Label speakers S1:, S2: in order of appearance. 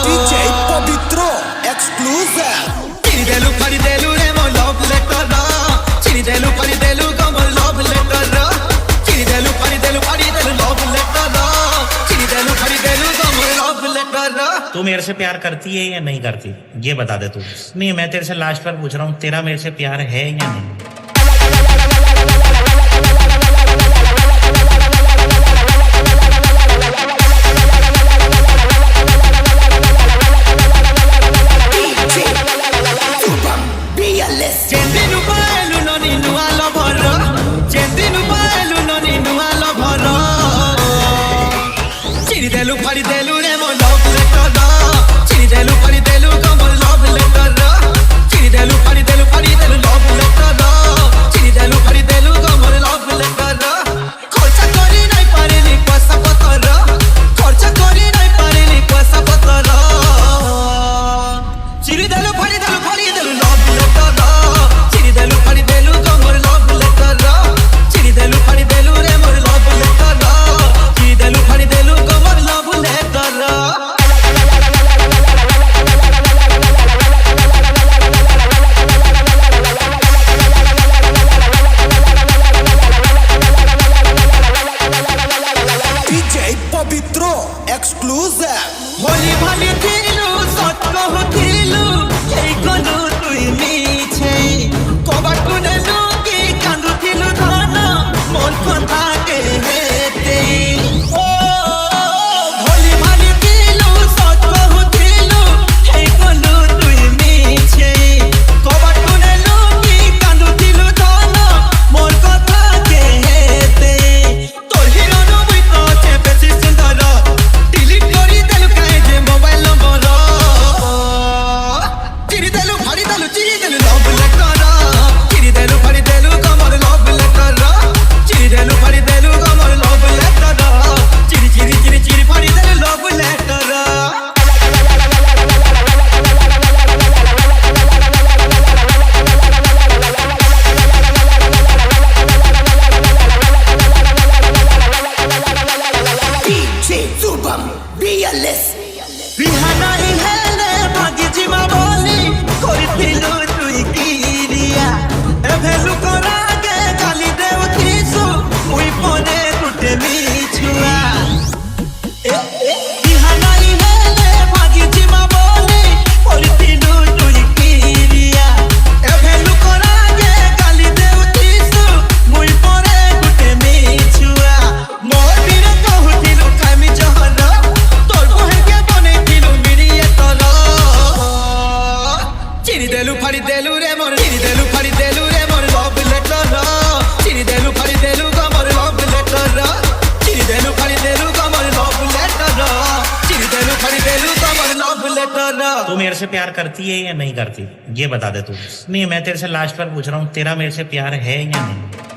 S1: DJ Pavitro exclusive.
S2: Chiridelu faridelu re mo love letter ra. Chiridelu faridelu go mo love letter ra. Chiridelu faridelu love letter ra. Chiridelu faridelu go mo love letter ra.
S3: तू मेरे से प्यार करती है या नहीं करती, ये बता दे तू। नहीं, मैं तेरे से लास्ट बार पूछ रहा हूँ, तेरा मेरे से प्यार है या नहीं?
S2: Chiridelu faridelu re mo love letter ra. Chiridelu faridelu go mo love letter ra. Chiridelu faridelu love letter ra. Chiridelu faridelu go mo love letter ra. Khorcha kori nai parini paisa patar ra. Khorcha kori nai parini paisa patar ra. Chiridelu faridelu love letter ra. Chiridelu faridelu go mo love letter ra. Chiridelu faridelu re mo love letter ra. Chiridelu faridelu go mo love letter ra.
S1: DJ Pavitro exclusive.
S2: Holi भाली दिलु सत कहथिलु एई गनु तुई मिछे कबाट कुनेलु की कांदुथिलु धन मन कथा के हेते ओ होली भाली दिलु सत कहथिलु एई गनु तुई मिछे कबाट कुनेलु की कांदुथिलु धन मन कथा के हेते तोर हिरोनु बुइतो छे बेसी सुंदर डिलीट करी देलु काहे जे मोबाइल नंबर चिरिदेलु फाड़िदेलु चिरिदेलु लव लेटर चिरिदेलु फाड़िदेलु कमर लव लेटर चिरिदेलु फाड़िदेलु कमर लव लेटर चिरि चिरि चिरि चिरि फाड़िदेलु love letter
S1: DJ Zubam BLS.
S2: बिहाना इहेले भागी जिमा बोली करिथिलु तुई किरिया एभेलु करागे गाली देउथिसु मुई पने गुटे मिछुआ बिहाना इहेले भागी जिमा बोली करिथिलु तुई किरिया एभेलु करागे गाली देउथिसु मुई पने गुटे मिछुआ मोर बिरे कहथिलु खामी जहर तोर बहन के बनेथिलु मिरिए तल चिरिदेलु फाड़िदेलु रे मोर चिरिदेलु फाड़िदेलु रे मोर लव लेटर चिरिदेलु फाड़िदेलु गो मोर लव लेटर चिरिदेलु फाड़िदेलु गो मोर लव लेटर चिरिदेलु फाड़िदेलु गो मोर लव लेटर
S3: तू मेरे से प्यार करती है या नहीं करती, ये बता दे तू। नहीं, मैं तेरे से लास्ट बार पूछ रहा हूँ, तेरा मेरे से प्यार है या नहीं?